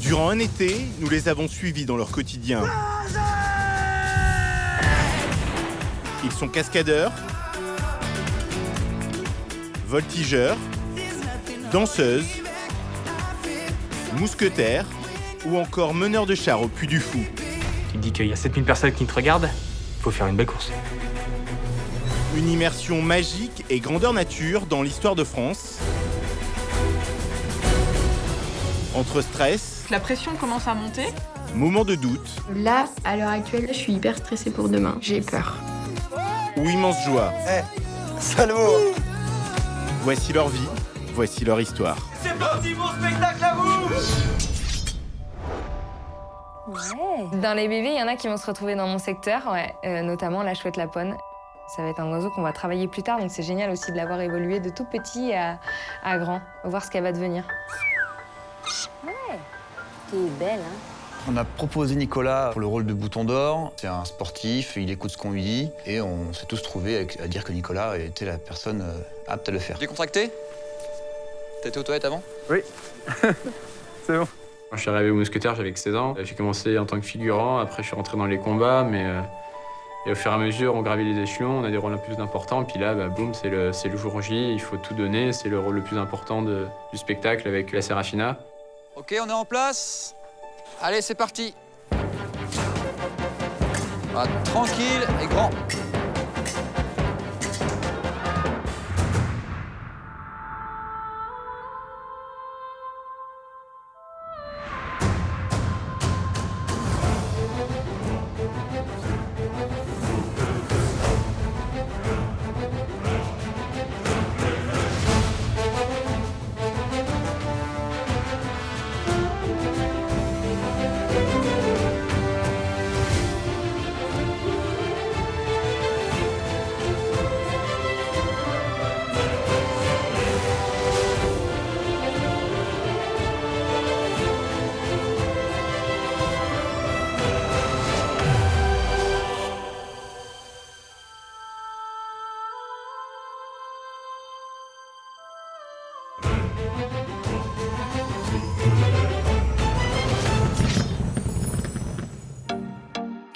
Durant un été, nous les avons suivis dans leur quotidien. Ils sont cascadeurs, voltigeurs, danseuses, mousquetaires ou encore meneurs de chars au Puy du Fou. Tu te dis qu'il y a 7000 personnes qui te regardent, il faut faire une belle course. Une immersion magique et grandeur nature dans l'histoire de France. Entre stress, La pression commence à monter. moments de doute Là, à l'heure actuelle, je suis hyper stressée pour demain. J'ai peur. ou immense joie. Salaud! Voici leur vie, voici leur histoire. C'est parti pour le spectacle à vous! Dans les bébés, il y en a qui vont se retrouver dans mon secteur, notamment la chouette lapone. Ça va être un oiseau qu'on va travailler plus tard, donc c'est génial aussi de l'avoir évolué de tout petit à grand, voir ce qu'elle va devenir. Ouais, t'es belle, hein. On a proposé Nicolas pour le rôle de Bouton d'Or. C'est un sportif, il écoute ce qu'on lui dit et on s'est tous trouvés à dire que Nicolas était la personne apte à le faire. Décontracté? T'as été aux toilettes avant? Oui, c'est bon. Quand je suis arrivé au Mousquetaire, j'avais que 16 ans. J'ai commencé en tant que figurant, après je suis rentré dans les combats, et au fur et à mesure, on gravit les échelons, on a des rôles un peu plus importants, puis là, boum, c'est le jour J, il faut tout donner, c'est le rôle le plus important du spectacle avec la Sérafina. Ok, on est en place. Allez, c'est parti. Voilà, tranquille et grand.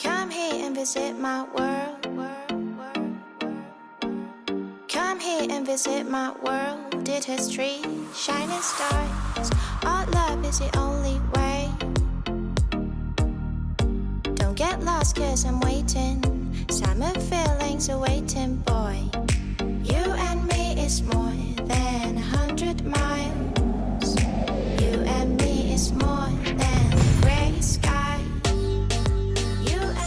Come here and visit my world. Come here and visit my world. Did history, shining stars. Our love is the only way. Don't get lost, cause I'm waiting. Summer feelings are waiting, boy. You and me is more than 100 miles. You and me is more than the gray sky.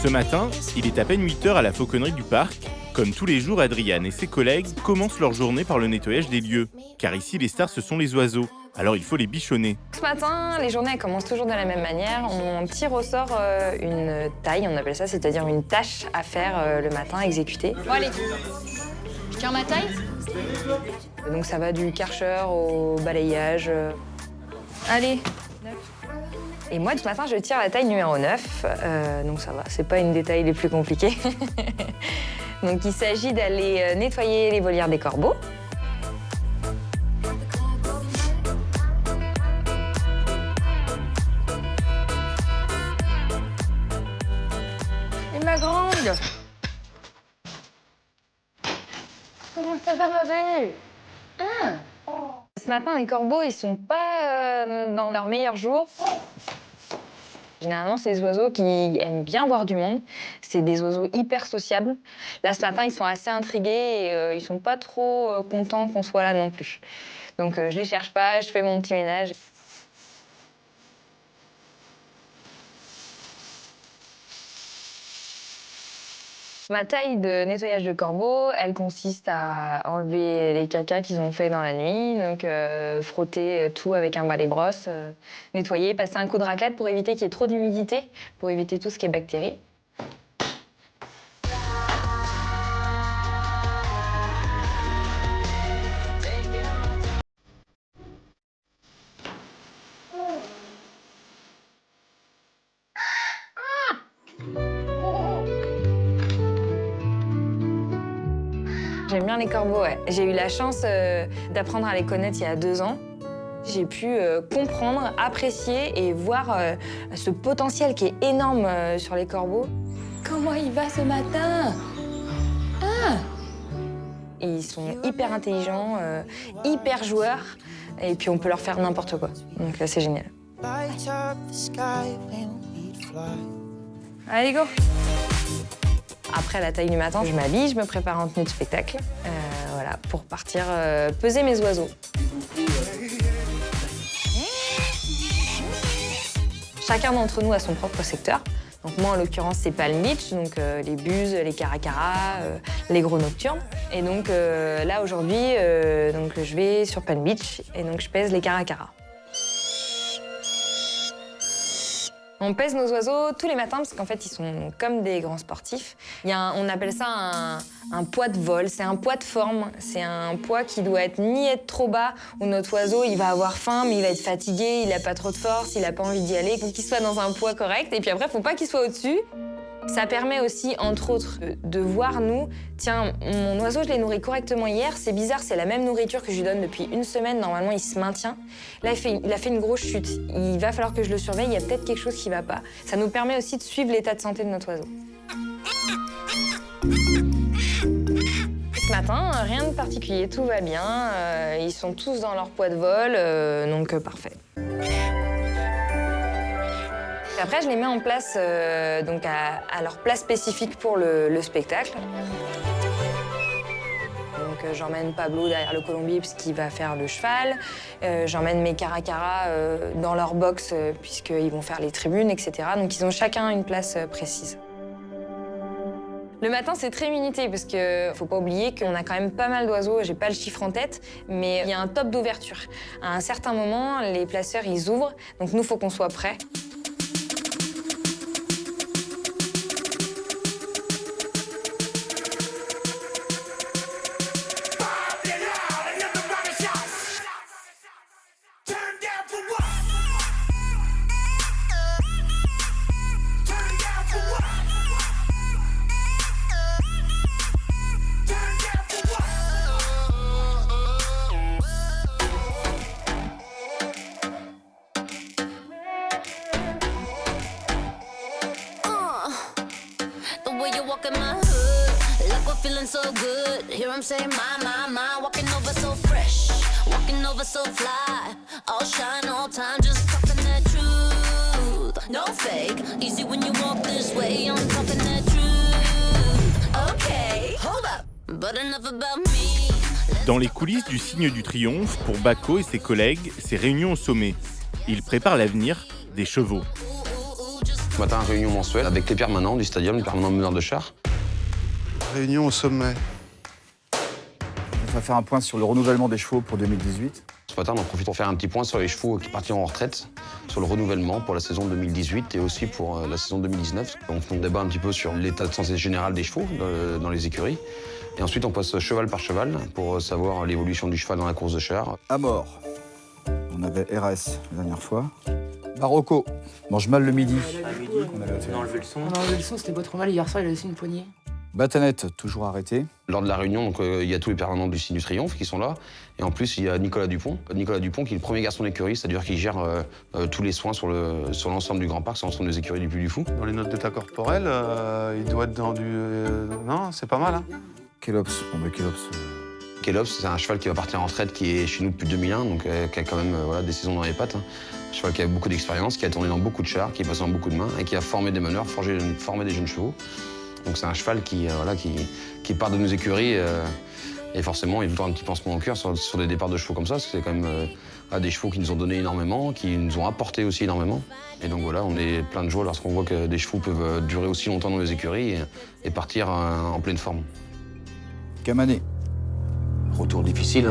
Ce matin, il est à peine 8h à la fauconnerie du parc. Comme tous les jours, Adriane et ses collègues commencent leur journée par le nettoyage des lieux. Car ici, les stars, ce sont les oiseaux. Alors il faut les bichonner. Ce matin, les journées elles commencent toujours de la même manière. On tire au sort une taille, on appelle ça, c'est-à-dire une tâche à faire le matin, exécuter. Bon, allez. Je tire ma taille. Donc ça va du karcher au balayage. Allez, 9. Et moi, ce matin, je tire la taille numéro 9. Donc ça va, c'est pas une des tailles les plus compliquées. Donc il s'agit d'aller nettoyer les volières des corbeaux. Et ma grande! Comment ça va, ma belle? Ce matin, les corbeaux, ils sont pas dans leur meilleur jour. Généralement, c'est des oiseaux qui aiment bien voir du monde. C'est des oiseaux hyper sociables. Là, ce matin, ils sont assez intrigués et ils sont pas trop contents qu'on soit là non plus. Donc, je les cherche pas, je fais mon petit ménage. Ma taille de nettoyage de corbeaux, elle consiste à enlever les cacas qu'ils ont fait dans la nuit, donc frotter tout avec un balai-brosse, nettoyer, passer un coup de raclette pour éviter qu'il y ait trop d'humidité, pour éviter tout ce qui est bactéries. J'aime bien les corbeaux, ouais. J'ai eu la chance d'apprendre à les connaître il y a 2 ans. J'ai pu comprendre, apprécier et voir ce potentiel qui est énorme sur les corbeaux. Comment il va ce matin? Et ils sont hyper intelligents, hyper joueurs, et puis on peut leur faire n'importe quoi. Donc là, c'est génial. Light up the sky when we fly. Allez, go! Après la taille du matin, je m'habille, je me prépare en tenue de spectacle, voilà, pour partir peser mes oiseaux. Chacun d'entre nous a son propre secteur. Donc moi, en l'occurrence, c'est Palm Beach, donc les buses, les caracaras, les gros nocturnes. Et donc là, aujourd'hui, donc, je vais sur Palm Beach et donc je pèse les caracaras. On pèse nos oiseaux tous les matins parce qu'en fait, ils sont comme des grands sportifs. On appelle ça un poids de vol, c'est un poids de forme. C'est un poids qui doit ni être trop bas, où notre oiseau, il va avoir faim, mais il va être fatigué, il n'a pas trop de force, il n'a pas envie d'y aller. Il faut qu'il soit dans un poids correct. Et puis après, il ne faut pas qu'il soit au-dessus. Ça permet aussi, entre autres, de voir, nous, tiens, mon oiseau, je l'ai nourri correctement hier, c'est bizarre, c'est la même nourriture que je lui donne depuis une semaine, normalement, il se maintient. Là, il a fait une grosse chute, il va falloir que je le surveille, il y a peut-être quelque chose qui ne va pas. Ça nous permet aussi de suivre l'état de santé de notre oiseau. Ce matin, rien de particulier, tout va bien, ils sont tous dans leur poids de vol, donc parfait. Après, je les mets en place donc à leur place spécifique pour le spectacle. Donc j'emmène Pablo derrière le colombier puisqu'il va faire le cheval. J'emmène mes caracaras dans leur box puisqu'ils vont faire les tribunes, etc. Donc ils ont chacun une place précise. Le matin, c'est très minuté parce qu'il faut pas oublier qu'on a quand même pas mal d'oiseaux. J'ai pas le chiffre en tête, mais il y a un top d'ouverture. À un certain moment, les placeurs, ils ouvrent. Donc nous, il faut qu'on soit prêts. So good, hear him say my, walking over so fresh, walking over so fly, all shine, all time, just talking that truth, no fake, easy when you walk this way, I'm talking that truth, okay, hold up, but enough about me. Dans les coulisses du Signe du Triomphe, pour Bako et ses collègues, c'est réunion au sommet. Ils préparent l'avenir des chevaux. Ce matin, réunion mensuelle avec les permanents du stadium, les permanents meneurs de chars. Réunion au sommet. On va faire un point sur le renouvellement des chevaux pour 2018. Ce matin, on en profite pour faire un petit point sur les chevaux qui partiront en retraite, sur le renouvellement pour la saison 2018 et aussi pour la saison 2019. On débat un petit peu sur l'état de santé général des chevaux dans les écuries. Et ensuite, on passe cheval par cheval pour savoir l'évolution du cheval dans la course de chars. À mort. On avait RS la dernière fois. Barocco. Mange mal le midi. On a enlevé le son. On a enlevé le son, c'était pas trop mal. Hier soir, il a laissé une poignée. Batanette, toujours arrêté. Lors de la réunion, donc, il y a tous les permanents du Signe du Triomphe qui sont là. Et en plus, il y a Nicolas Dupont. Nicolas Dupont qui est le premier garçon d'écurie, c'est-à-dire qu'il gère tous les soins sur l'ensemble du Grand Parc, sur l'ensemble des écuries du Puy du Fou. Dans les notes d'état corporel, il doit être dans du... non, c'est pas mal, hein. Kélops, Kélops, c'est un cheval qui va partir en retraite, qui est chez nous depuis 2001, donc qui a quand même des saisons dans les pattes. Hein. Un cheval qui a beaucoup d'expérience, qui a tourné dans beaucoup de chars, qui est passé dans beaucoup de mains et qui a formé des meneurs, formé des jeunes chevaux. Donc c'est un cheval qui part de nos écuries et forcément il y a toujours un petit pansement au cœur sur des départs de chevaux comme ça, parce que c'est quand même des chevaux qui nous ont donné énormément, qui nous ont apporté aussi énormément. Et donc voilà, on est plein de joie lorsqu'on voit que des chevaux peuvent durer aussi longtemps dans les écuries et partir en pleine forme. Camané. Retour difficile,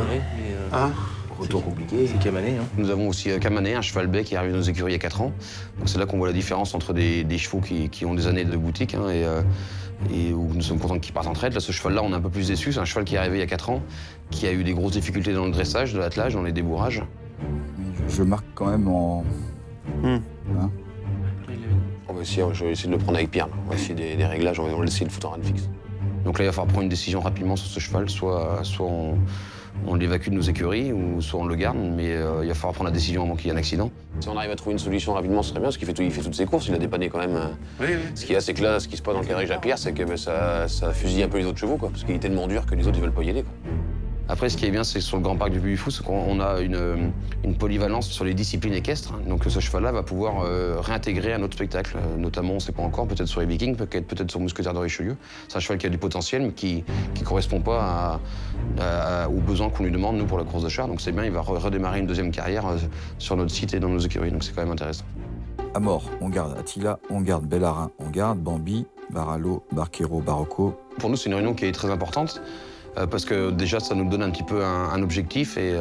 hein. Retour compliqué, c'est Camané. Hein. Nous avons aussi Camané, un cheval bai qui est arrivé dans nos écuries il y a 4 ans. Donc c'est là qu'on voit la différence entre des chevaux qui ont des années de boutique hein, et où nous sommes contents qu'ils partent en retraite. Là, ce cheval-là, on est un peu plus déçus. C'est un cheval qui est arrivé il y a 4 ans, qui a eu des grosses difficultés dans le dressage, de l'attelage, dans les débourrages. Je marque quand même en... Hein. On va essayer, je vais essayer de le prendre avec Pierre. On va essayer des réglages, on va essayer de le foutre en run fixe. Donc là, il va falloir prendre une décision rapidement sur ce cheval. Soit on l'évacue de nos écuries ou soit on le garde, mais il va falloir prendre la décision avant qu'il y ait un accident. Si on arrive à trouver une solution rapidement, ce serait bien, parce qu'il fait toutes ses courses, il a dépanné quand même. Oui. Ce qu'il y a, c'est que là, ce qui se passe dans le cadre Japierre, c'est que ça fusille un peu les autres chevaux, quoi, parce qu'il est tellement dur que les autres, ils veulent pas y aller, quoi. Après, ce qui est bien, c'est que sur le Grand Parc du Puy du Fou, c'est qu'on a une polyvalence sur les disciplines équestres. Donc ce cheval-là va pouvoir réintégrer un autre spectacle. Notamment, on ne sait pas encore, peut-être sur les Vikings, peut-être sur Mousquetaire de Richelieu. C'est un cheval qui a du potentiel, mais qui ne correspond pas aux besoins qu'on lui demande, nous, pour la course de char. Donc c'est bien, il va redémarrer une deuxième carrière sur notre site et dans nos écuries. Donc c'est quand même intéressant. À mort, on garde Attila, on garde Bellarin, on garde Bambi, Baralo, Barquero, Barocco. Pour nous, c'est une réunion qui est très importante. Parce que déjà, ça nous donne un petit peu un objectif et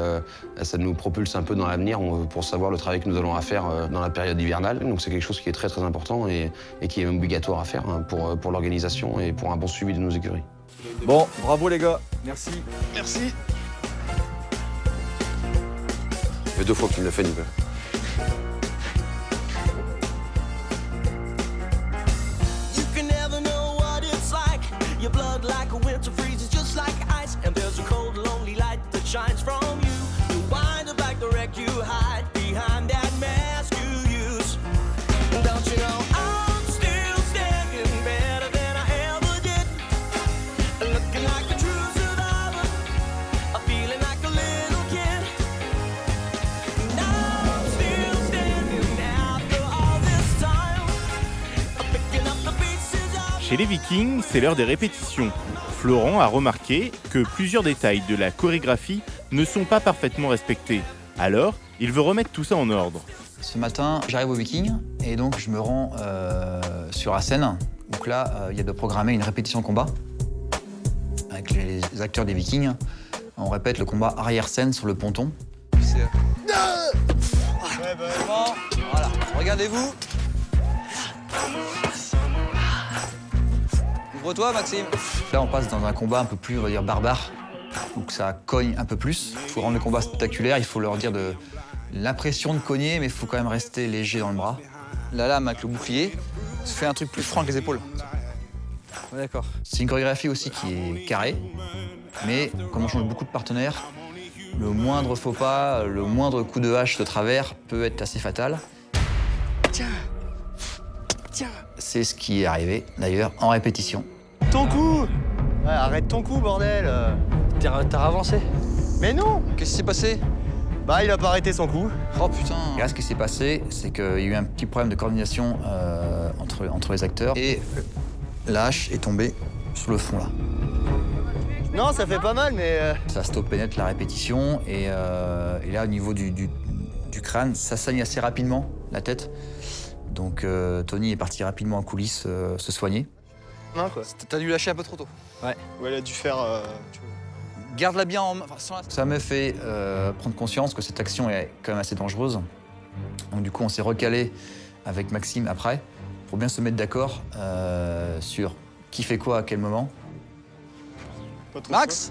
ça nous propulse un peu dans l'avenir pour savoir le travail que nous allons faire dans la période hivernale. Donc c'est quelque chose qui est très très important et qui est même obligatoire à faire pour l'organisation et pour un bon suivi de nos écuries. Bon, bravo les gars, merci. Merci. Ça fait 2 fois que tu me l'as fait, Nicolas. Your blood like a winter freezes just like ice, and there's a cold, lonely light that shines from you. You wind up like the wreck you hide behind that mask you use. Don't you know I'm still standing better than I ever did, looking like a true survivor, feeling like a little kid. Now I'm still standing after all this time, picking up the pieces of. Chez les Vikings, c'est l'heure des répétitions. Florent a remarqué que plusieurs détails de la chorégraphie ne sont pas parfaitement respectés. Alors, il veut remettre tout ça en ordre. Ce matin, j'arrive au Viking et donc je me rends sur la scène. Donc là, il y a de programmer une répétition combat avec les acteurs des Vikings. On répète le combat arrière-scène sur le ponton. Voilà, regardez-vous. Ouvre-toi, Maxime. Là, on passe dans un combat un peu plus, on va dire, barbare. Donc ça cogne un peu plus. Il faut rendre le combat spectaculaire, il faut leur dire de l'impression de cogner, mais il faut quand même rester léger dans le bras. La lame avec le bouclier, se fait un truc plus franc que les épaules. Ouais, d'accord. C'est une chorégraphie aussi qui est carrée, mais comme on change beaucoup de partenaires, le moindre faux pas, le moindre coup de hache de travers peut être assez fatal. Tiens. C'est ce qui est arrivé, d'ailleurs, en répétition. Ton coup! Ouais, arrête ton coup, bordel! T'as avancé? Mais non! Qu'est-ce qui s'est passé? Bah, il a pas arrêté son coup. Oh putain! Et là, ce qui s'est passé, c'est qu'il y a eu un petit problème de coordination entre les acteurs et la hache est tombée sur le fond, là. Non, ça fait pas mal, mais... Ça stoppait net la répétition et là, au niveau du crâne, ça saigne assez rapidement, la tête. Donc Tony est parti rapidement en coulisses se soigner. Non, quoi. T'as dû lâcher un peu trop tôt. Ouais. Ou elle a dû faire... Garde-la bien en main. Ça me fait prendre conscience que cette action est quand même assez dangereuse. Donc du coup, on s'est recalé avec Maxime après pour bien se mettre d'accord sur qui fait quoi à quel moment. Max,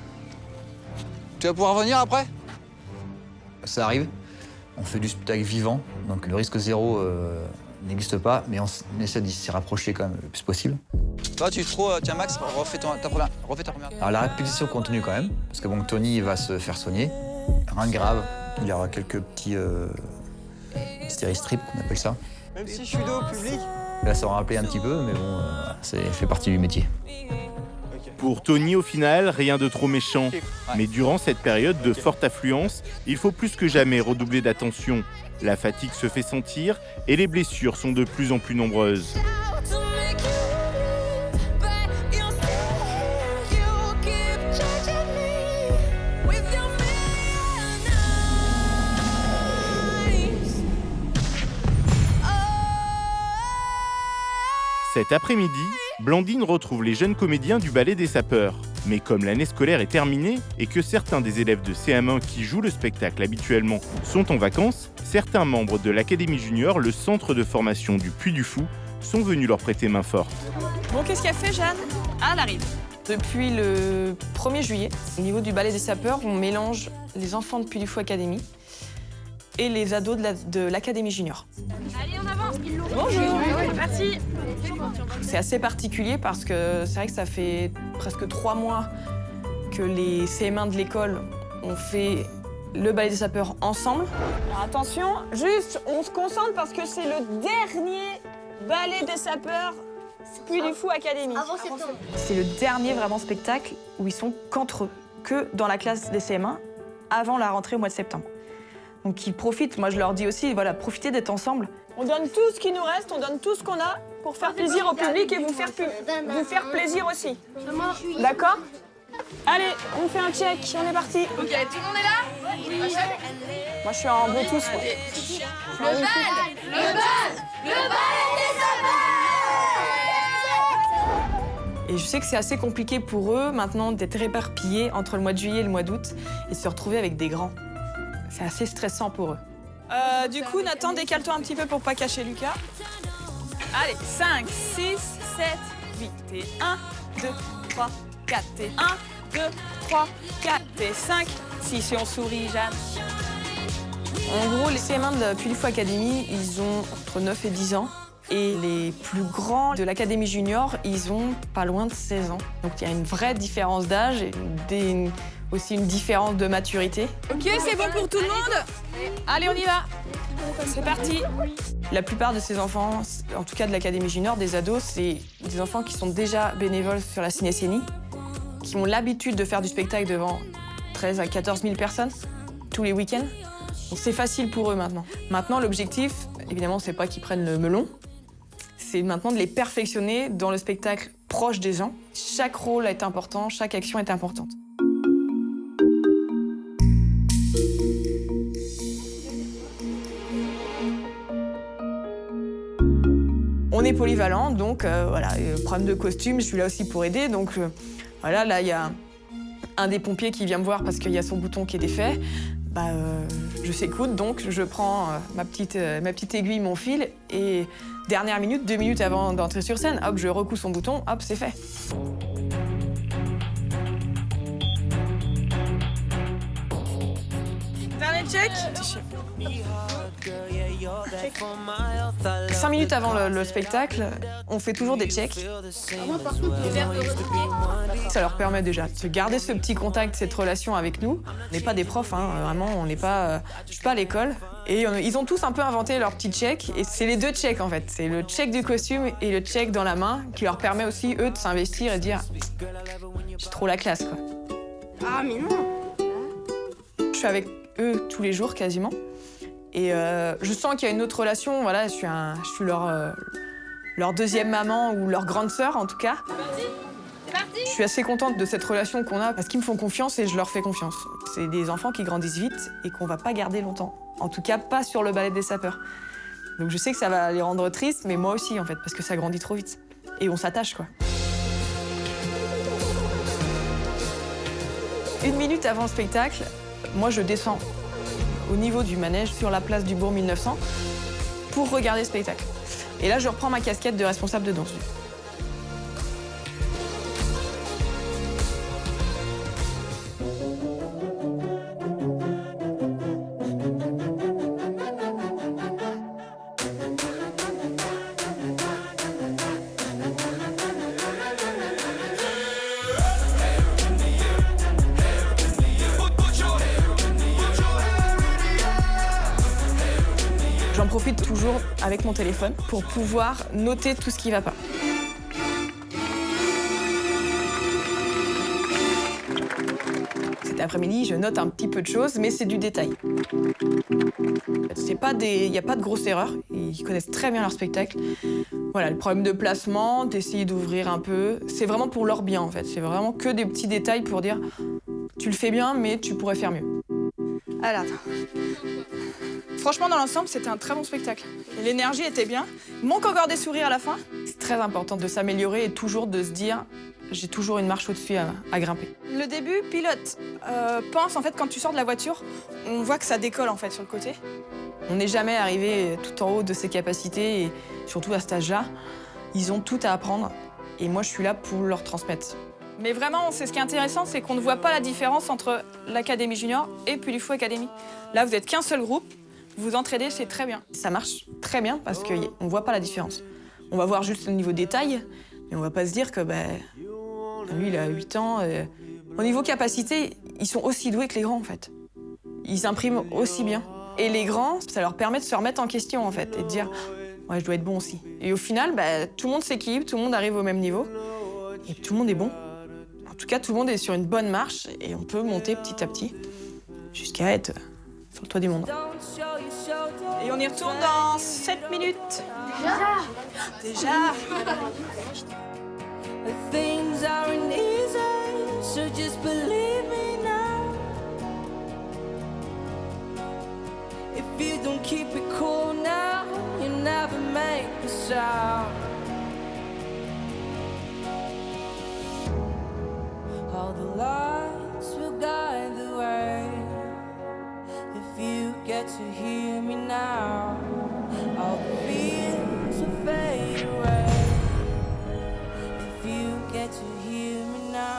tu vas pouvoir revenir après? Ça arrive. On fait du spectacle vivant, donc le risque zéro n'existe pas, mais on essaie d'y s'y rapprocher quand même le plus possible. Toi, tu trop... Tiens, Max, refais ta première. Alors la répétition continue quand même, parce que bon, Tony va se faire soigner. Rien de grave, il y aura quelques petits stéristrips, qu'on appelle ça. Même si je suis dos au public. Là, ça aura rappelé un petit peu, mais bon, ça fait partie du métier. Pour Tony, au final, rien de trop méchant. Mais durant cette période de forte affluence, il faut plus que jamais redoubler d'attention. La fatigue se fait sentir et les blessures sont de plus en plus nombreuses. Cet après-midi, Blandine retrouve les jeunes comédiens du Ballet des Sapeurs. Mais comme l'année scolaire est terminée et que certains des élèves de CM1 qui jouent le spectacle habituellement sont en vacances, certains membres de l'Académie Junior, le centre de formation du Puy du Fou, sont venus leur prêter main forte. Bon, qu'est-ce qu'elle fait, Jeanne? Ah, elle arrive. Depuis le 1er juillet, au niveau du Ballet des Sapeurs, on mélange les enfants de Puy du Fou Académie et les ados de l'Académie Junior. Allez, on avance. Bonjour. C'est parti. C'est assez particulier parce que c'est vrai que ça fait presque 3 mois que les CM1 de l'école On fait le ballet des sapeurs ensemble. Alors attention, juste, on se concentre parce que c'est le dernier ballet des sapeurs Puy du Fou Academy. C'est le dernier vraiment spectacle où ils sont qu'entre eux, que dans la classe des CM1, avant la rentrée au mois de septembre. Donc ils profitent, moi je leur dis aussi, voilà, profitez d'être ensemble. On donne tout ce qui nous reste, on donne tout ce qu'on a pour faire plaisir au public et vous faire plaisir aussi. D'accord ? Allez, on fait un check, on est parti. Ok, tout le monde est là? Oui. Moi je suis en Bluetooth. Moi. Le bal des sapeurs. Et je sais que c'est assez compliqué pour eux maintenant d'être éparpillés entre le mois de juillet et le mois d'août et de se retrouver avec des grands. C'est assez stressant pour eux. Du coup, Nathan, décale-toi un petit peu pour pas cacher Lucas. Allez, 5, 6, 7, 8 et 1, 2, 3, 4 et 1, 2, 3, 4 et 5, 6 et on sourit, Jeanne. En gros, les CM1 de Puy du Fou Academy, ils ont entre 9 et 10 ans. Et les plus grands de l'Académie Junior, ils ont pas loin de 16 ans. Donc il y a une vraie différence d'âge et aussi une différence de maturité. Ok, c'est bon pour tout le monde? Allez, on y va. C'est parti. La plupart de ces enfants, en tout cas de l'Académie Junior, des ados, c'est des enfants qui sont déjà bénévoles sur la Cinéscénie, qui ont l'habitude de faire du spectacle devant 13 à 14 000 personnes tous les week-ends. Donc c'est facile pour eux maintenant. Maintenant, l'objectif, évidemment, c'est pas qu'ils prennent le melon, c'est maintenant de les perfectionner dans le spectacle proche des gens. Chaque rôle est important, chaque action est importante. On est polyvalent, donc voilà, problème de costume, je suis là aussi pour aider. Donc voilà, là, il y a un des pompiers qui vient me voir parce qu'il y a son bouton qui est défait. Je s'écoute, donc je prends ma petite aiguille, mon fil, et dernière minute, 2 minutes avant d'entrer sur scène, hop, je recouds son bouton, hop, c'est fait. Dernier check. 5 minutes avant le spectacle, on fait toujours des checks. Ça leur permet déjà de garder ce petit contact, cette relation avec nous. On n'est pas des profs, hein, vraiment, on n'est pas... je suis pas à l'école. Et ils ont tous un peu inventé leur petit check. Et c'est les 2 checks, en fait. C'est le check du costume et le check dans la main qui leur permet aussi, eux, de s'investir et de dire « j'ai trop la classe, quoi ». Ah, mais non. Je suis avec eux tous les jours, quasiment. Et je sens qu'il y a une autre relation. Voilà, je suis leur deuxième maman ou leur grande sœur, en tout cas. C'est parti. Je suis assez contente de cette relation qu'on a parce qu'ils me font confiance et je leur fais confiance. C'est des enfants qui grandissent vite et qu'on va pas garder longtemps. En tout cas, pas sur le ballet des sapeurs. Donc je sais que ça va les rendre tristes, mais moi aussi, en fait, parce que ça grandit trop vite. Et on s'attache, quoi. 1 minute avant le spectacle, moi, je descends au niveau du manège sur la place du Bourg 1900 pour regarder le spectacle. Et là, je reprends ma casquette de responsable de danse. J'en profite toujours avec mon téléphone pour pouvoir noter tout ce qui ne va pas. Cet après-midi, je note un petit peu de choses, mais c'est du détail. Il n'y a pas de grosse erreur. Ils connaissent très bien leur spectacle. Voilà, le problème de placement, d'essayer d'ouvrir un peu. C'est vraiment pour leur bien, en fait. C'est vraiment que des petits détails pour dire tu le fais bien, mais tu pourrais faire mieux. Alors, attends. Franchement, dans l'ensemble, c'était un très bon spectacle. L'énergie était bien. Il manque encore des sourires à la fin. C'est très important de s'améliorer et toujours de se dire j'ai toujours une marche au-dessus à grimper. Le début, pilote pense, en fait, quand tu sors de la voiture, on voit que ça décolle, en fait, sur le côté. On n'est jamais arrivé tout en haut de ses capacités, et surtout à cet âge-là, ils ont tout à apprendre. Et moi, je suis là pour leur transmettre. Mais vraiment, ce qui est intéressant, c'est qu'on ne voit pas la différence entre l'Académie Junior et Puy du Fou Academy. Là, vous êtes qu'un seul groupe. Vous entraidez, c'est très bien. Ça marche très bien parce qu'on ne voit pas la différence. On va voir juste le niveau détail, mais on va pas se dire que lui, il a 8 ans, Au niveau capacité, ils sont aussi doués que les grands en fait. Ils impriment aussi bien. Et les grands, ça leur permet de se remettre en question en fait et de dire ouais, je dois être bon aussi. Et au final, tout le monde s'équilibre, tout le monde arrive au même niveau et tout le monde est bon. En tout cas, tout le monde est sur une bonne marche et on peut monter petit à petit jusqu'à être sur le toit du monde. Et on y retourne dans 7 minutes. Déjà. Things aren't easy, so just believe me now. If you don't keep it cool now, you never make a sound. All the lights will guide the way. If you get to hear me now, all the fears will fade away. If you get to hear me now.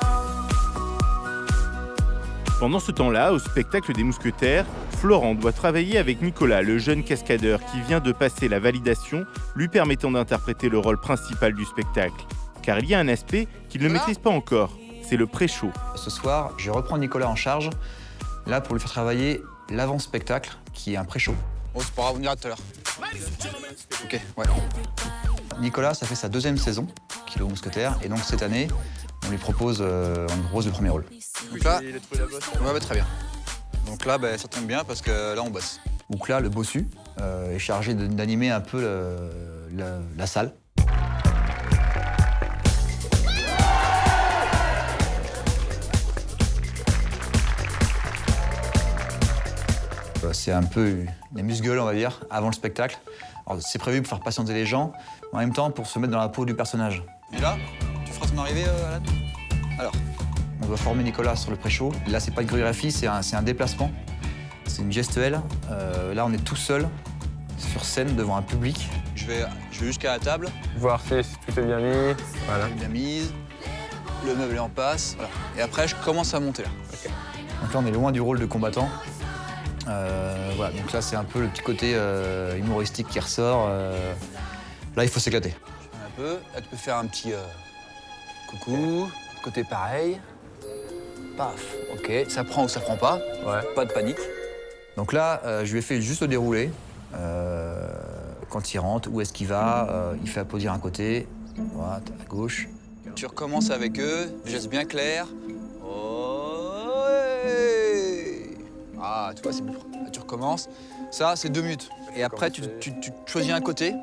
Pendant ce temps-là, au spectacle des Mousquetaires, Florent doit travailler avec Nicolas, le jeune cascadeur qui vient de passer la validation, lui permettant d'interpréter le rôle principal du spectacle. Car il y a un aspect qu'il ne maîtrise pas encore, c'est le pré-show. Ce soir, je reprends Nicolas en charge, là pour lui faire travailler l'avant-spectacle, qui est un pré-show. Oh, c'est pas grave, on ira tout à l'heure. Ok, ouais. Nicolas, ça fait sa 2e saison qu'il est aux Mousquetaires, et donc cette année, on lui propose le premier rôle. Donc là, ouais, très bien. Donc là, ça tombe bien parce que là, on bosse. Donc là, le bossu est chargé d'animer un peu la salle. C'est un peu une amuse-gueule, on va dire, avant le spectacle. C'est prévu pour faire patienter les gens, en même temps pour se mettre dans la peau du personnage. Et là, tu feras son arrivée, Alan ? Alors, on doit former Nicolas sur le pré-show. Là, c'est pas une chorégraphie, c'est un déplacement. C'est une gestuelle. Là, on est tout seul sur scène devant un public. Je vais jusqu'à la table. Voir si tout est bien mis. Voilà. Bien mise. Le meuble est en passe. Voilà. Et après, je commence à monter là. Okay. Donc là, on est loin du rôle de combattant. Voilà, donc là, c'est un peu le petit côté humoristique qui ressort. Là, il faut s'éclater. Un peu. Là, tu peux faire un petit coucou. Côté pareil. Paf. Ok. Ça prend ou ça prend pas. Ouais. Pas de panique. Donc là, je lui ai fait juste le déroulé. Quand il rentre, où est-ce qu'il va, il fait applaudir un côté, à droite, à gauche. Tu recommences avec eux, geste bien clair. Ah, tu vois, c'est plus. Là, tu recommences. Ça, c'est 2 minutes. Et après, tu choisis un côté.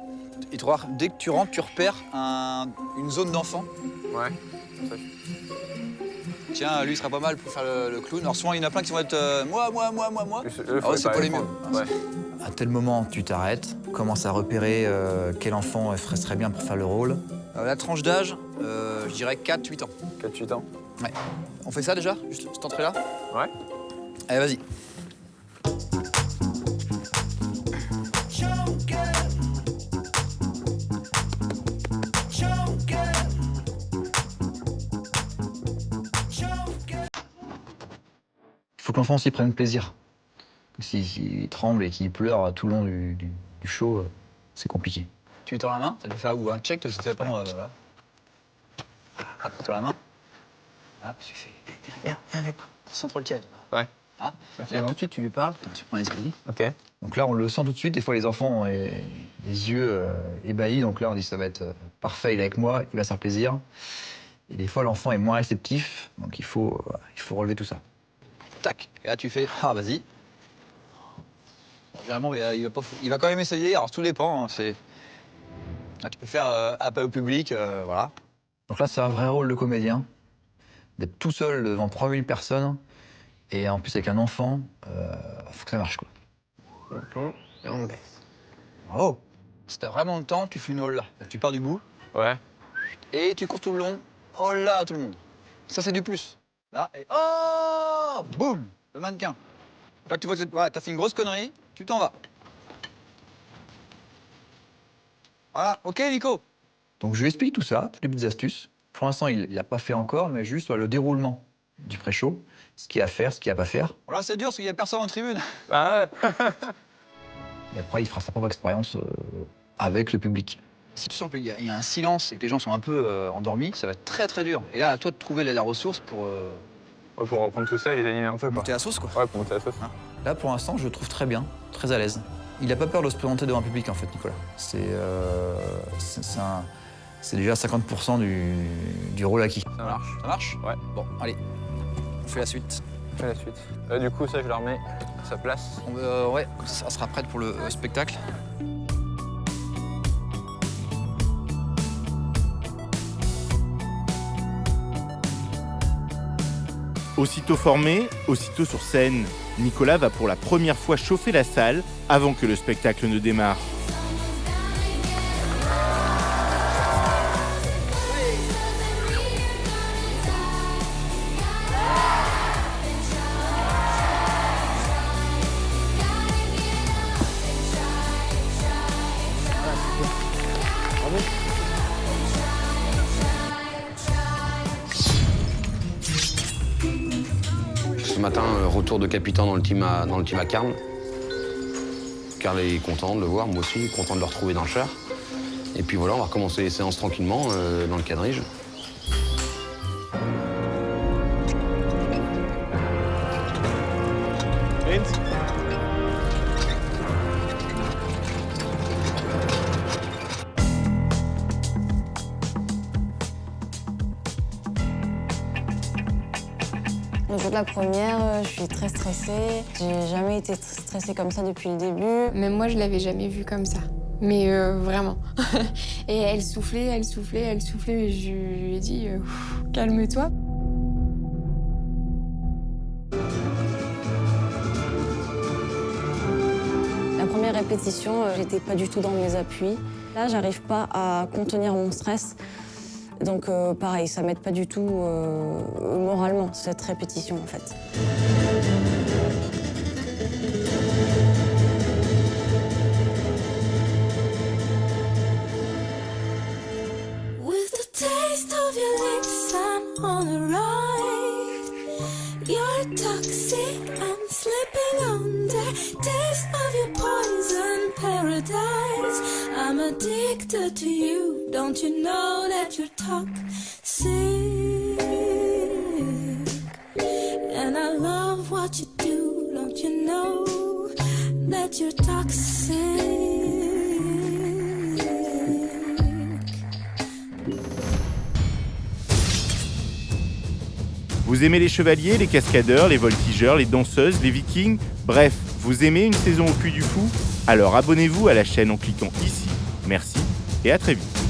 Et tu vois, dès que tu rentres, tu repères une zone d'enfant. Ouais. Tiens, lui, il sera pas mal pour faire le clown. Alors souvent, il y en a plein qui vont être moi. Ah ouais, c'est pas les mieux. Ouais. À tel moment, tu t'arrêtes, commences à repérer quel enfant serait bien pour faire le rôle. La tranche d'âge, je dirais 4-8 ans. 4-8 ans. Ouais. On fait ça déjà, juste cette entrée-là? Ouais. Allez, vas-y. Il faut que l'enfant aussi prenne plaisir. S'il tremble et qu'il pleure tout le long du show, c'est compliqué. Tu lui tends la main, ça te fait un check, tu sais pas. Voilà. Attrape-toi la main. Hop, tu fais. Viens, centre le tiède. Ouais. Ah, et ensuite, tu lui parles, tu prends l'esprit. Ok. Donc là, on le sent tout de suite. Des fois, les enfants ont les yeux ébahis. Donc là, on dit ça va être parfait, il est avec moi, il va se faire plaisir. Et des fois, l'enfant est moins réceptif. Donc il faut relever tout ça. Tac. Et là, tu fais. Ah, vas-y. Généralement, il va quand même essayer. Alors, tout dépend. Hein, là, tu peux faire appel au public, voilà. Donc là, c'est un vrai rôle de comédien. D'être tout seul devant 3000 personnes. Et en plus, avec un enfant, faut que ça marche, quoi. Et on baisse. Oh. Si t'as vraiment le temps, tu fais une hall là. Tu pars du bout. Ouais. Et tu cours tout le long. Oh là, tout le monde. Ça, c'est du plus. Là, et oh, boum, le mannequin. Là, tu vois que t'as fait une grosse connerie, tu t'en vas. Voilà, ok, Nico. Donc, je lui explique tout ça, toutes les petites astuces. Pour l'instant, il l'a pas fait encore, mais juste le déroulement du pré-show, ce qu'il y a à faire, ce qu'il y a pas à faire. Là, c'est dur parce qu'il y a personne en tribune. Ah ouais. Et après, il fera sa propre expérience avec le public. Si tu sens qu'il y a un silence et que les gens sont un peu endormis, ça va être très très dur. Et là, à toi de trouver la ressource pour Ouais, pour reprendre tout ça et les animer un peu, quoi. Monter la sauce, quoi. Ouais, pour monter la sauce. Là, pour l'instant, je le trouve très bien, très à l'aise. Il n'a pas peur de se présenter devant un public, en fait, Nicolas. C'est déjà 50% du rôle acquis. Ça marche. Ça marche? Ouais. Bon, allez, on fait la suite. On fait la suite. Du coup, ça, je la remets à sa place. Ouais, ça sera prête pour le spectacle. Aussitôt formé, aussitôt sur scène, Nicolas va pour la première fois chauffer la salle avant que le spectacle ne démarre. Ce matin, retour de Capitan dans le team à Carl. Carl est content de le voir, moi aussi, content de le retrouver dans le char. Et puis voilà, on va recommencer les séances tranquillement dans le quadrige. Le jour de la première, je suis très stressée. J'ai jamais été stressée comme ça depuis le début. Même moi, je l'avais jamais vue comme ça. Mais vraiment. Et elle soufflait, mais je lui ai dit calme-toi. La première répétition, j'étais pas du tout dans mes appuis. Là, j'arrive pas à contenir mon stress. Donc pareil, ça m'aide pas du tout moralement, cette répétition en fait. With the taste of your lips, I'm on a ride. You're toxic, I'm slipping under. Taste of your poison paradise. I'm addicted to you. Don't you know that you're toxic? And I love what you do. Don't you know that you're toxic? Vous aimez les chevaliers, les cascadeurs, les voltigeurs, les danseuses, les vikings? Bref, vous aimez une saison au Puy du Fou? Alors abonnez-vous à la chaîne en cliquant ici. Merci et à très vite.